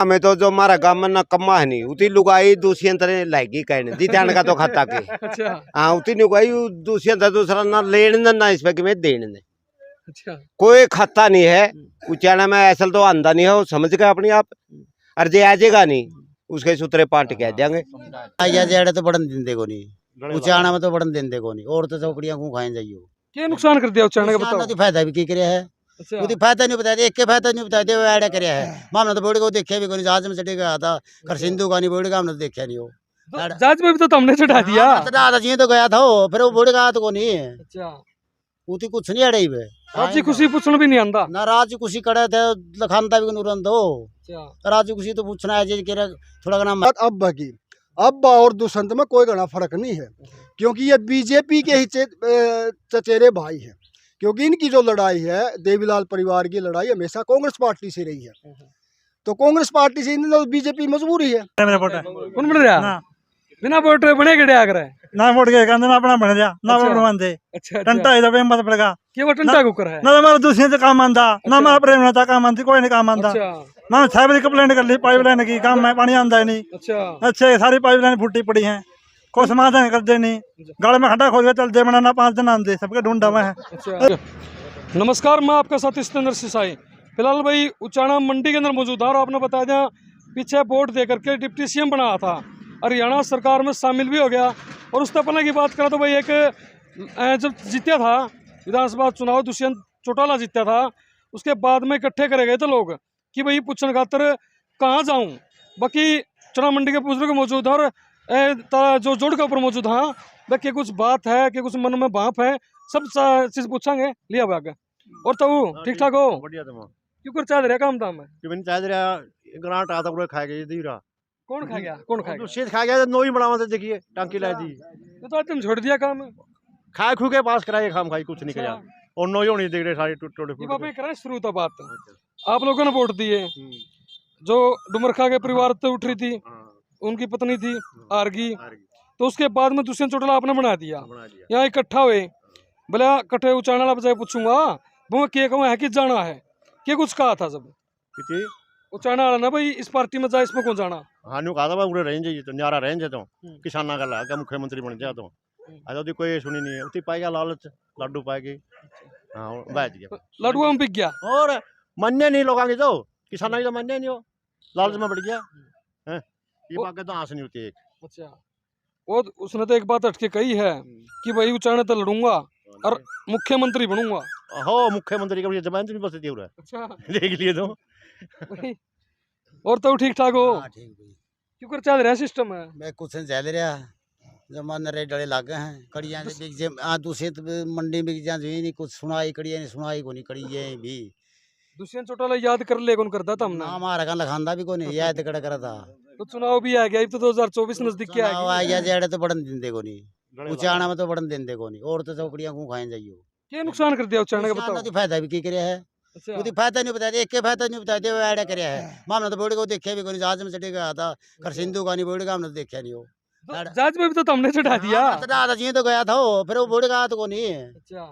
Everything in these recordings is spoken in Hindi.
हमें तो जो हमारा गाँव में ना कम्मा है नहीं उतनी लुगाई दूसरी तरह लाएगी कहने जितान का तो खाता के अच्छा हाँ उतनी लुगाई दूसरी तरह दूसरा ना लेने ना इस पे कि मैं देने अच्छा कोई खाता नहीं है उचाना में ऐसा तो आंदा नहीं है वो समझ गए अपनी आप और जे आ जाएगा नहीं उसके सूत्रे पार्ट कह देंगे आया जेड़े तो बढ़न दिन देखो नहीं उचाना में तो बढ़न दिन देखो नहीं और तो चौकड़ियां को खाए जाइयो क्या नुकसान कर दिया उच्चारण का बताओ। तो फायदा भी की करे है अच्छा वो फायदा नहीं बताया एक के फायदा नहीं बताया वो ऐड करे है मामला तो बोर्ड को देखा भी कोई जहाज में चढ़े गया था कर सिंधु का नहीं बोर्ड का हमने तो देखा नहीं हो तो जहाज में भी तो हमने चढ़ा दिया। चढ़ा जी तो गया था वो फिर वो बोर्ड का तो को नहीं अच्छा उती कुछ नहीं अड़े वे राजी खुशी पूछना भी नहीं आंदा। ना राज कुछ करे थे लखानता भी नुरन दो अच्छा राज कुछ तो पूछना है जी के थोड़ा का नाम बात अब की अब और दुष्यंत में कोई घना फर्क नहीं है क्योंकि ये बीजेपी के ही चचेरे भाई हैं। क्योंकि इनकी जो लड़ाई है देवीलाल परिवार की लड़ाई हमेशा कांग्रेस पार्टी से रही है तो कांग्रेस पार्टी से तो बीजेपी मजबूरी है। कौन बन रहा बिना वोट बने गए आकर ना वोट के कहंदे ना अपना बन जा ना अच्छा। बनवांदे अच्छा टंटा इधर पे मत पड़ेगा क्या वो टंटा कुकर है। ना हमारा दूसरे से काम आंदा ना हमारा प्रेम रहता काम आंदी कोई नहीं काम आंदा अच्छा ना साहब की कंप्लेंट कर ली पाइपलाइन की काम में पानी आंदा ही नहीं अच्छा अच्छे सारी पाइपलाइन फूटी पड़ी है कोई समाधान कर दे नहीं गल में खड्डा खोल के चल दे बनाना 5 दिन आंदे सबके ढूंढा में है। अच्छा नमस्कार मैं आपका साथी सतेंद्र सिसाई फिलहाल भाई उचाना मंडी के अंदर मौजूद है और आपने बता दिया पीछे वोट दे करके डिप्टी सीएम बनाया था हरियाणा सरकार में शामिल भी हो गया। और उससे पहले की बात करें तो भाई एक जब जीता था विधानसभा चुनाव दुष्यंत चौटाला जीता था उसके बाद में इकट्ठे करे गए थे लोग कि भाई पूछने खातर कहाँ जाऊँ। बाकी चना मंडी के बुजुर्ग मौजूद है और जो जोड़ के ऊपर मौजूद हाँ बाकी कुछ बात है कि कुछ मन में भाप है सब चीज पूछांगे लिया भाग और तो ठीक ठाक हो बढ़िया तुम क्यों कर चाह रहा काम दाम है कि मैंने चाह रहा ग्रांट आता पूरा खा गया दी रहा कौन खा गया कौन खा तो गया शीत खा गया तो नोई बनावा तो देखिए टांकी ला दी तो आज तुम छोड़ दिया काम खा खू के पास कराए खाम खाई कुछ नहीं अच्छा। करा और नोई होनी देख रहे सारे टोटे ये बाबा करें शुरू तो बात आप लोगों ने वोट दिए जो डुमरखा के परिवार से उठ रही थी उनकी पत्नी थी आरगी तो उसके बाद में दुष्यंत चौटाला आपने बना दिया यहाँ इकट्ठा हुए बोले इकट्ठे उचाने वाला बजाय पूछूंगा वो के कहूँ है कि जाना है क्या कुछ कहा था जब किती उचाने वाला ना भाई इस पार्टी में जाए इसमें कौन जाना हानु कहा था पूरे रहेंगे तो न्यारा रहेंगे तो किसाना का ला मुख्यमंत्री बन जाए तो आज तो कोई सुनी नहीं है उतनी पाएगा लालच लड्डू पाएगी हाँ बैठ गया लड्डू में बिक गया और मन्ने नहीं लोग तो किसाना की तो मन्ने नहीं हो लालच में बढ़ गया है ये बात तो आस नहीं होती एक अच्छा वो उसने तो एक बात अटके कही है कि भाई उचाने तो लड़ूंगा और मुख्यमंत्री बनूंगा। हो मुख्यमंत्री का जबान तो नहीं बस दिया अच्छा देख लिए तो और तो ठीक ठाक हो ठीक भाई क्यों कर चल रहा सिस्टम है मैं कुछ नहीं चल रहा जमान रे डले लागे हैं कड़ियां से बिक जे आ दूसरे मंडी बिक जा जो नहीं कुछ सुनाई कड़ियां नहीं सुनाई को नहीं कड़ियां भी दुष्यंत चौटाला याद कर ले कौन करता था हमने ना हमारा का लखानदा भी को नहीं याद कड़ा करा था तो चुनाव भी आ गया अब तो 2024 नजदीक के आ चुनाव गया आ गया जेड़े तो बढ़न दिन देखो नहीं उचाना में तो बढ़न दिन देखो नहीं और तो चौकड़ियां को खाए जाइयो क्या नुकसान कर दिया उचाने का बताओ। तो फायदा भी की करे है अच्छा वो फायदा नहीं बताया एक के फायदा नहीं बताया वो ऐड करे है मामला तो बोर्ड को देखा भी कोई जहाज में चढ़े गया था कर सिंधु का नहीं बोर्ड का हमने तो देखा नहीं हो तो जहाज में भी तो हमने चढ़ा दिया। चढ़ा जी तो गया था वो फिर वो बोर्ड का तो को नहीं अच्छा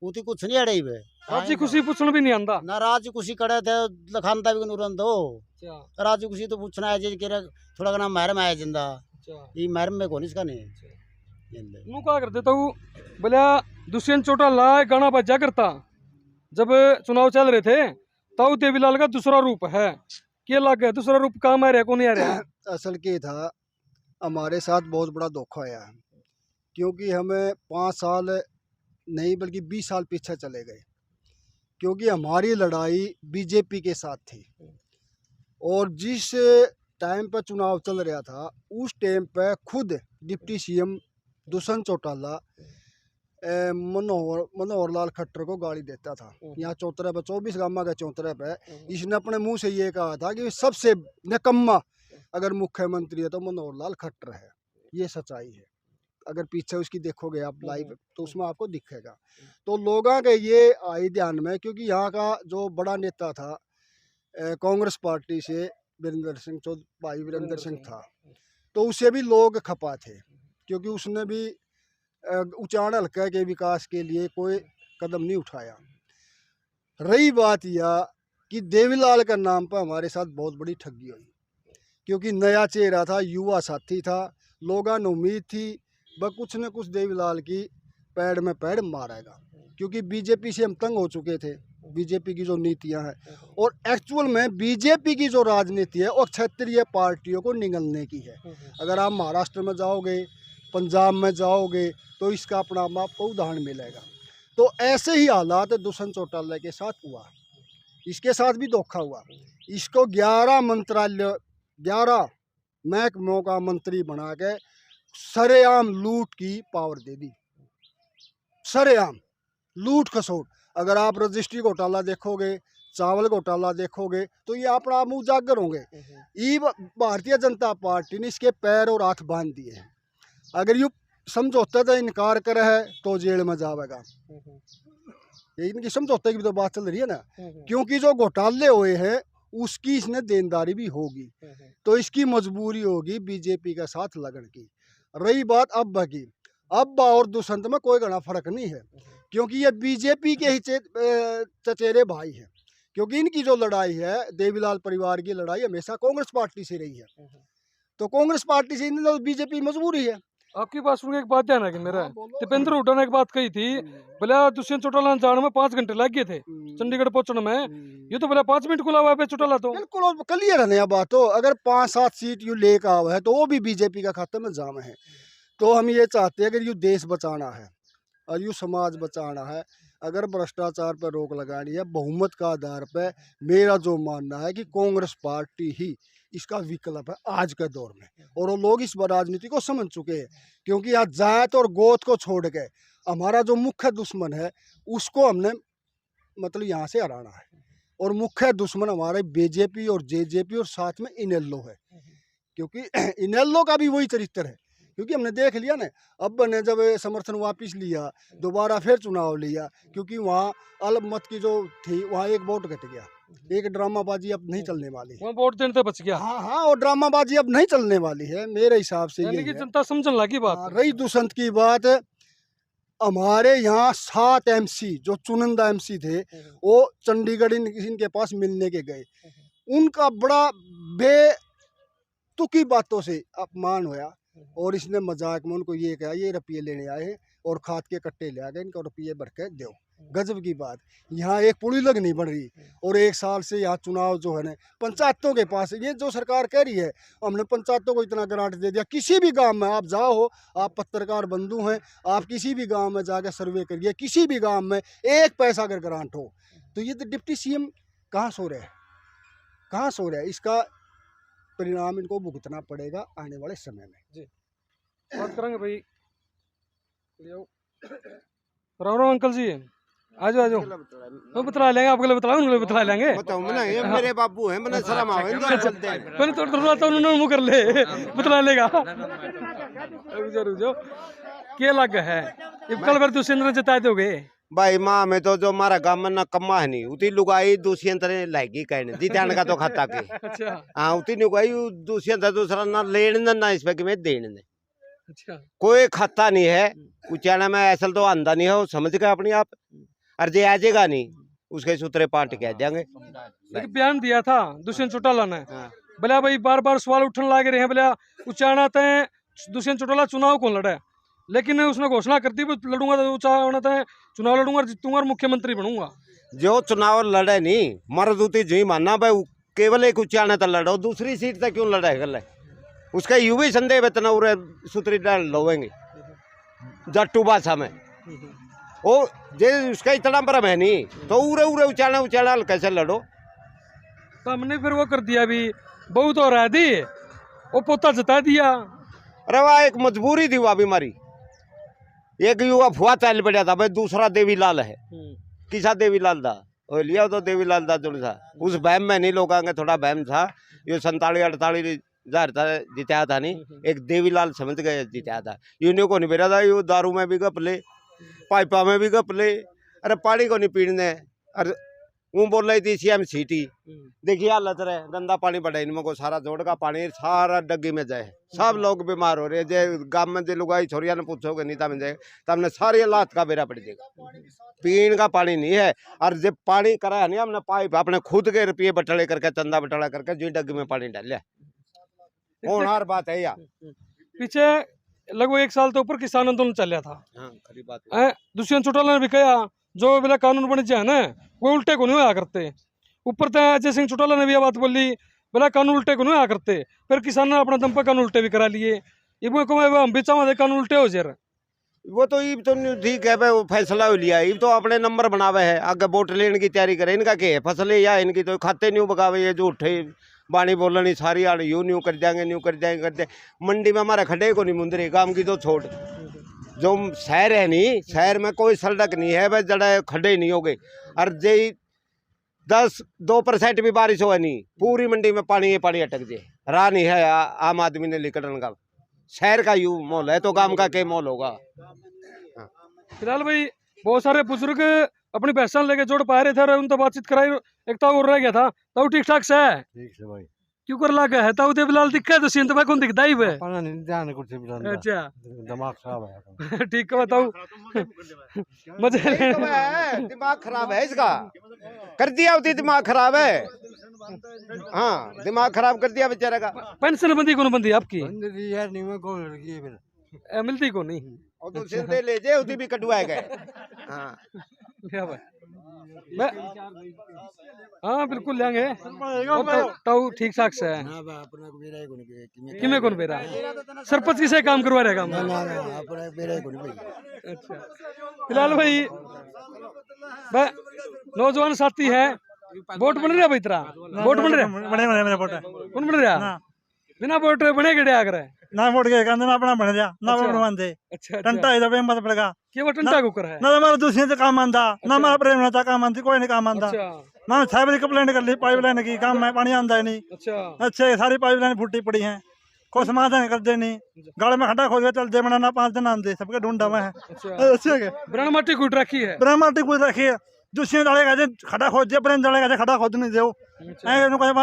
उती कुछ नहीं अड़े वे राजी खुशी पूछना भी नहीं आंदा। ना राज कुछ करे थे लखानता भी नुरन दो अच्छा राज कुछ तो पूछना है जी के थोड़ा का नाम महरम आया जिंदा अच्छा ये महरम में कौन इसका नहीं जिंदा नु क्या कर देता हूँ बोले दुष्यंत चौटाला गाना बजा करता जब चुनाव चल रहे थे तब देवीलाल का दूसरा रूप है क्या लग गया दूसरा रूप काम आ रहा कौन नहीं आ रहा। असल के था हमारे साथ बहुत बड़ा धोखा आया है क्योंकि हमें 5 साल नहीं बल्कि 20 साल पीछे चले गए क्योंकि हमारी लड़ाई बीजेपी के साथ थी और जिस टाइम पर चुनाव चल रहा था उस टाइम पर खुद डिप्टी सीएम दुष्यंत चौटाला मनोहर लाल खट्टर को गाड़ी देता था। यहाँ चौतरे पे 24 गामा के चौतरे पे इसने अपने मुंह से ये कहा था कि सबसे निकम्मा अगर मुख्यमंत्री है तो मनोहर लाल खट्टर है। ये सच्चाई है, अगर पीछे उसकी देखोगे आप लाइव तो उसमें आपको दिखेगा। तो लोगों के ये आई ध्यान में क्योंकि यहाँ का जो बड़ा नेता था कांग्रेस पार्टी से वीरेंद्र सिंह भाई वीरेंद्र सिंह था तो उसे भी लोग खपा थे क्योंकि उसने भी उचान हल्का के विकास के लिए कोई कदम नहीं उठाया। रही बात यह कि देवीलाल का नाम पर हमारे साथ बहुत बड़ी ठगी हुई, क्योंकि नया चेहरा था, युवा साथी था, लोगों ने उम्मीद थी वह कुछ न कुछ देवीलाल की पैड़ में पैड़ मारेगा, क्योंकि बीजेपी से हम तंग हो चुके थे। बीजेपी की जो नीतियां हैं और एक्चुअल में बीजेपी की जो राजनीति है वो क्षेत्रीय पार्टियों को निगलने की है। अगर आप महाराष्ट्र में जाओगे, पंजाब में जाओगे तो इसका अपना आपको उदाहरण मिलेगा। तो ऐसे ही हालात दुष्यंत चौटाला के साथ हुआ, इसके साथ भी धोखा हुआ। इसको 11 मंत्रालय 11 महकमों का मंत्री बना के सरेआम लूट की पावर दे दी, सरेआम लूट खसोट। अगर आप रजिस्ट्री घोटाला देखोगे, चावल घोटाला देखोगे तो ये अपना आप उजागर होंगे। ये भारतीय जनता पार्टी ने इसके पैर और हाथ बांध दिए हैं। अगर यू समझौते से इनकार करे है तो जेल में जाएगा। ये इनकी समझौते की भी तो बात चल रही है ना, क्योंकि जो घोटाले हुए हैं उसकी इसने देनदारी भी होगी, तो इसकी मजबूरी होगी बीजेपी के साथ लगन की। रही बात अब्बा की, अब्बा और दुष्यंत में कोई घना फर्क नहीं है, क्योंकि ये बीजेपी के ही चचेरे भाई हैं। क्योंकि इनकी जो लड़ाई है, देवीलाल परिवार की लड़ाई हमेशा कांग्रेस पार्टी से रही है, तो कांग्रेस पार्टी से इन बीजेपी मजबूरी है। आपकी बात सुन के एक बात ध्यान है कि मेरा दीपेंद्र हुड्डा ने एक बात कही थी, बोले दुष्यंत चौटाला जाने में 5 घंटे लग गए थे चंडीगढ़ पहुंचने में। ये तो बोले 5 मिनट खुला हुआ है चौटाला तो बिल्कुल क्लियर है नया बात। तो अगर 5-7 सीट यू लेकर आवा है तो वो भी बीजेपी का खाते में जाम है। तो हम ये चाहते हैं अगर यू देश बचाना है और यू समाज बचाना है, अगर भ्रष्टाचार पर रोक लगानी है बहुमत का आधार पर, मेरा जो मानना है कि कांग्रेस पार्टी ही इसका विकल्प है आज के दौर में। और वो लोग इस बार राजनीति को समझ चुके हैं, क्योंकि आज जात और गोत को छोड़ के हमारा जो मुख्य दुश्मन है उसको हमने मतलब यहाँ से हराना है। और मुख्य दुश्मन हमारे बीजेपी और जेजेपी और साथ में इनेलो है, क्योंकि इनेलो का भी वही चरित्र है। क्योंकि हमने देख लिया ना, अब ने जब समर्थन वापस लिया, दोबारा फिर चुनाव लिया, क्योंकि वहाँ अल्पमत की जो थी वहाँ एक वोट घट गया। एक ड्रामाबाजी अब नहीं चलने वाली है, वहाँ वोट देने से बच गया। हाँ, और ड्रामाबाजी अब नहीं चलने वाली है मेरे हिसाब से। यानी कि जनता समझने लगी बात। रही दुष्यंत की बात, हमारे यहाँ 7 MC जो चुनिंदा MC थे वो चंडीगढ़ इनके पास मिलने के गए, उनका बड़ा बेतुकी बातों से अपमान हुआ। और इसने मजाक में उनको ये कहा ये रुपये लेने आए हैं और खाद के कट्टे ले आ गए, इनको रुपये भर के दो। गजब की बात, यहाँ एक पुली लग नहीं बन रही। और 1 साल से यहाँ चुनाव जो है ना पंचायतों के पास, ये जो सरकार कह रही है हमने पंचायतों को इतना ग्रांट दे दिया। किसी भी गांव में आप जाओ, आप पत्रकार बंधु हैं, आप किसी भी गांव में जाकर सर्वे करिए, किसी भी गांव में 1 पैसा अगर ग्रांट हो तो ये तो डिप्टी CM कहाँ सो रहे हैं, कहाँ सो रहे हैं। इसका परिणाम इनको भुगतना पड़ेगा आने वाले समय में। जी बात करेंगे भाई। राम राम अंकल जी, आ जाओ आ जाओ। तो बतला लेंगे, आपके लिए बतला, उनके लिए बतला लेंगे। ये मेरे बाबू हैं, मैंने शर्म आवे इनको चलते हैं। मैंने थोड़ा तो उन्होंने मुँह कर ले बतला लेगा। रुक जाओ क्या लग है कल फिर दुष्यंत जिता दोगे भाई माँ में तो जो हमारा गाँव में नकम्मा है नहीं, उती लुगाई दुष्यंत ने लाएगी कहने जितान का तो खाता के। अच्छा हाँ, उती लुगाई दुष्यंत दूसरा ना लेने ना इस पे कि मैं देने ने। अच्छा कोई खाता नहीं है उचाना में, असल तो आंदा नहीं है, वो समझ गए अपनी आप। और जे आजेगा नहीं उसके सूत्रे पार्ट कह देंगे। लेकिन बयान दिया था दुष्यंत चौटाला ने, बोला भाई बार बार सवाल उठने लगे रहे हैं, बोला उचाना तय दुष्यंत चौटाला चुनाव कौन लड़े, लेकिन उसने घोषणा कर दी लड़ूंगा तो उचाना तय चुनाव लड़ूंगा, जीतूंगा और मुख्यमंत्री बनूंगा। जो चुनाव लड़े नहीं मर्द उती जी मानना भाई, केवल एक उचाना तक लड़ो, दूसरी सीट तक क्यों लड़े गल, उसका यू भी संदेह इतना उरे सूत्री डाल लोवेंगे जट्टू भाषा में। ओ जे उसका इतना बरम है नहीं तो उरे उरे उचाना उचाना कैसे लड़ो। तो हमने फिर वो कर दिया, अभी बहू तो रह दी, वो पोता जता दिया। अरे वाह, एक मजबूरी थी वहाँ बीमारी। एक युवा फुआ चल पड़ा था भाई, दूसरा देवीलाल है। किसा देवीलाल था वो लिया तो देवीलाल था जो था, उस बहम में नहीं लोग आएंगे, थोड़ा बहम था। ये 47-48 हजार था जिताया था नहीं, एक देवीलाल समझ गए जिताया था। यूनियो को नहीं बेरा था, यू दारू में भी गप ले, पाइपा में भी गप ले, अरे पानी को नहीं पीने, अरे वो बोल रही थी सीएम सिटी, देखिए हालत रहे, गंदा पानी पड़ा इनमें को, सारा जोड़ का पानी सारा डग्गी में जाए, सब लोग बीमार हो रहे हैं। जे गांव में जो लुगाई छोरिया ने पूछोगे नहीं तब जाए, तब हमने सारी हालात का बेरा पड़ जाएगा। पीने का पानी नहीं है, और जब पानी करा है नहीं हमने पाइप अपने खुद के रुपये बटले करके, चंदा बटला करके जी डग्गी में पानी डाल होनहार बात है यार। पीछे लगभग 1 साल तो ऊपर किसान आंदोलन चल रहा था। हाँ खरी बात है। दुष्यंत चौटाला ने भी कहा जो बोला कानून बन जाए ना वो उल्टे को नहीं होया करते। ऊपर तो अजय सिंह चौटाला ने भी यह बात बोली, बोला कानून उल्टे को नहीं होया करते। फिर किसान ने अपना दम पर कानून उल्टे भी करा लिए। हम भी चाहते कानून उल्टे हो जाए। वो तो ये तो ठीक है भाई, वो फैसला हो लिया, ये तो अपने नंबर बनावे है, आगे वोट लेने की तैयारी करे। इनका क्या है फसले या इनकी तो खाते नहीं बगावे, ये जो उठे बाणी बोलनी सारी आड़ यूं न्यू कर जाएंगे, न्यू कर जाएंगे करते। मंडी में हमारा खड्डे को नहीं मुंदरी, गांव की तो छोड़, जो शहर है नहीं, शहर में कोई सड़क नहीं है भाई, जड़ा खड्डे नहीं हो गए। और जे 2% भी बारिश हो नहीं, पूरी मंडी में पानी पानी अटक जाए, राह नहीं है आम आदमी ने निकलने का। शहर का यू मोल है तो गांव का क्या मोल होगा। फिलहाल भाई बहुत सारे बुजुर्ग अपनी पहचान लेके जोड़ पा रहे थे और उन तो बातचीत कराई, एक तो रह गया था तो ठीक ठाक से है। ठीक है भाई, क्यों कर लगा है तो फिलहाल दिक्कत तो सीन तो कौन दिखता ही है। पता नहीं ध्यान कुछ भी, अच्छा दिमाग खराब है। ठीक है बताऊँ मजे यही तो है, दिमाग खराब है इसका, कर दिया होती दिमाग खराब है। हाँ दिमाग खराब कर दिया बेचारे का। पेंशन बंदी कौन बंदी आपकी यार नहीं में कोई लड़की है फिर मिलती को नहीं। और तो सिंधे ले जे उदी भी कटवाए गए। हाँ क्या भाई मैं हाँ बिल्कुल लेंगे तो ठीक ठाक से है। किमें कौन बेरा सरपंच किसे काम करवा रहेगा। अच्छा फिलहाल भाई नौजवान साथी है, वोट बन रहा भाई तेरा वोट बन रहा बने बने मेरे वोट कौन बन रहा बिना वोट बने गए आकर ना वोट के कहते ना अपना बन जा ना वोट बनवाते अच्छा टंटा इधर पे मत पड़ेगा क्या वो टंटा कुकर है ना हमारा दूसरे से काम आंदा ना हमारा प्रेम रहता काम आंती कोई नहीं काम आंदा अच्छा ना साहब की कंप्लेंट कर ली पाइपलाइन की काम में पानी आंदा ही नहीं। अच्छा अच्छे सारी पाइपलाइन फूटी पड़ी हैं, कोई समाधान करते नहीं। गाड़ में खड्डा खोद के चलते बनाना 5 दिन आंदे सबके ढूंढा में है। अच्छा अच्छे के ब्रांड माटी कूट रखी है ब्रह्मा टी कुछ रखी है दूसरे डाले कहते खड्डा खोद दिया प्रेम डाले कहते खड्डा खोद नहीं दो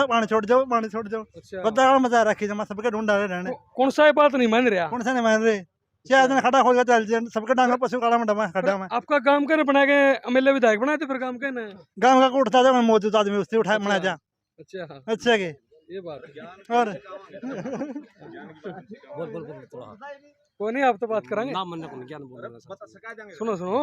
पानी छोड़ जाओ पानी छोड़ जाओ अच्छा बता मजा रखी जमा सबके ढूंढा रहे रहने कौन सा ये बात नहीं मान रहा कौन सा नहीं मान रहे 4 दिन खड्डा खोद के चल जाए सबके डांगे पशु काला में डमा खड्डा में। आपका गांव का बना के एमएलए विधायक बनाए थे फिर गांव के ना गाँव का उठता था मौजूद आदमी उससे उठाए बना जा अच्छा अच्छे के ये बात है और कोई नहीं आप तो बात करेंगे सुनो सुनो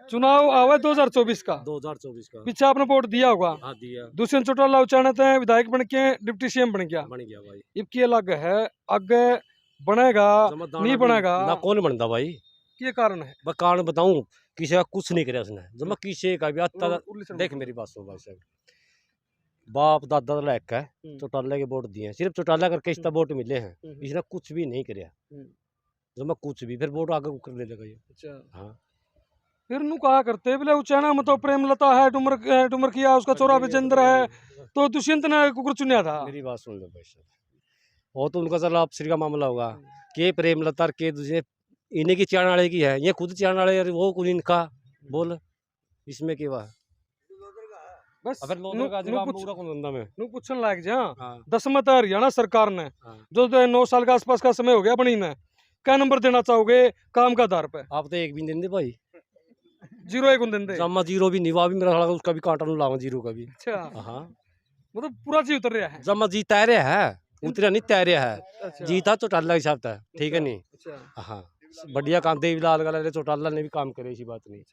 चुनाव आवा 2024 का 2024 का पीछे आपने वोट दिया होगा। हाँ दिया दुष्यंत चौटाला उचाणत है विधायक बन के डिप्टी सीएम बन गया बन गया भाई इबकी अलग है आगे बनेगा नहीं बनेगा ना कौन बनता भाई ये कारण है मैं कारण बताऊं किसी का कुछ नहीं करे उसने जब मैं किसी का भी आता देख मेरी बात सुन भाई साहब बाप दादा लायक है चौटाला के वोट दिए सिर्फ चौटाला करके इसका वोट मिले हैं इसने कुछ भी नहीं कराया जब मैं कुछ भी फिर वोट आगे कर ले लेगा ये। अच्छा हाँ फिर नु कहा करते बोले उचाना में तो प्रेमलता है डुमर किया उसका चोरा विजेंद्र है तो दुष्यंत ने कुकुर चुनिया था। मेरी बात सुन लो भाई साहब वो तो उनका चला आपसी का मामला होगा के प्रेमलता के दूसरे इन्हें की चाण वाले की है ये खुद चाण वाले वो कुछ इनका बोल इसमें क्या बस अगर लोगों का जवाब पूरा कौन धंधा में नु पूछन लायक जा हाँ 10 हरियाणा सरकार ने हाँ। जो 9 साल के आसपास का समय हो गया बनी ने क्या नंबर देना चाहोगे काम का आधार पे। आप तो एक भी नहीं दे भाई 0-1 दिन दे जमा 0 भी निवा भी मेरा साला उसका भी कांटा नहीं लाऊंगा 0 का भी। अच्छा हाँ मतलब पूरा जी उतर रहा है जमा जी तैरे है उतरा नहीं तैरे है अच्छा जीता चौटाला के हिसाब था ठीक है नहीं। अच्छा हाँ बढ़िया काम देवीलाल का चौटाला ने भी काम करे ऐसी बात नहीं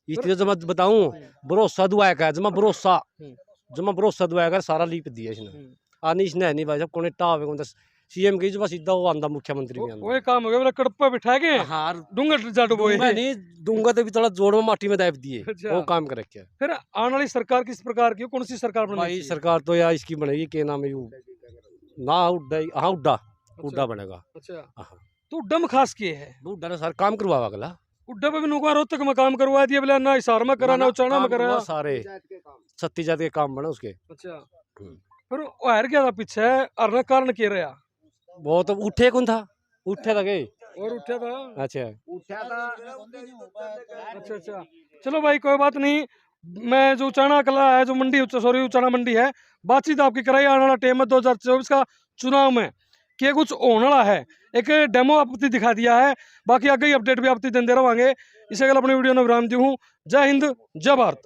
इसलिए जब मैं बताऊं भरोसा दुआया का जमा भरोसा दुआया कर सारा लीप दिया इसने आनी इसने नहीं भाई साहब कौन टावे कौन सीएम की जब सीधा वो आंदा मुख्यमंत्री भी आंदा वो काम हो गया बोले कड़प्पा बिठा के हाँ डूंगर जाटो बोए मैं नहीं दूंगा तो भी थोड़ा जोड़ में माटी में दाब दिए अच्छा। वो काम कर रखे फिर आने वाली सरकार किस प्रकार की कौन सी सरकार बननी भाई चाहिए? सरकार तो यार इसकी बनेगी क्या नाम है यू ना उड्डा हाँ उड्डा बनेगा। अच्छा हाँ तो डम खास के है उड्डा ने सारा काम करवावा अगला उड्डा पे भी नुकवा रोहतक में काम करवा दिया बोले ना हिसार में करा ना उचाना में करा सारे सत्ती जात के काम बने उसके। अच्छा फिर वो हार गया था पीछे और कारण के रहा वो तो उठे कौन था उठे लगे और उठा था। अच्छा अच्छा अच्छा चलो भाई कोई बात नहीं मैं जो उचाना कला है, जो मंडी सॉरी उचाना मंडी है, बातचीत आपकी कराई आने वाला टाइम है 2024 का चुनाव में कि कुछ होने वाला है। एक डेमो आपको दिखा दिया है, बाकी आगे ही अपडेट भी आपको देते रहेंगे। इसे अगर अपनी वीडियो में विराम दी हूँ। जय हिंद, जय भारत।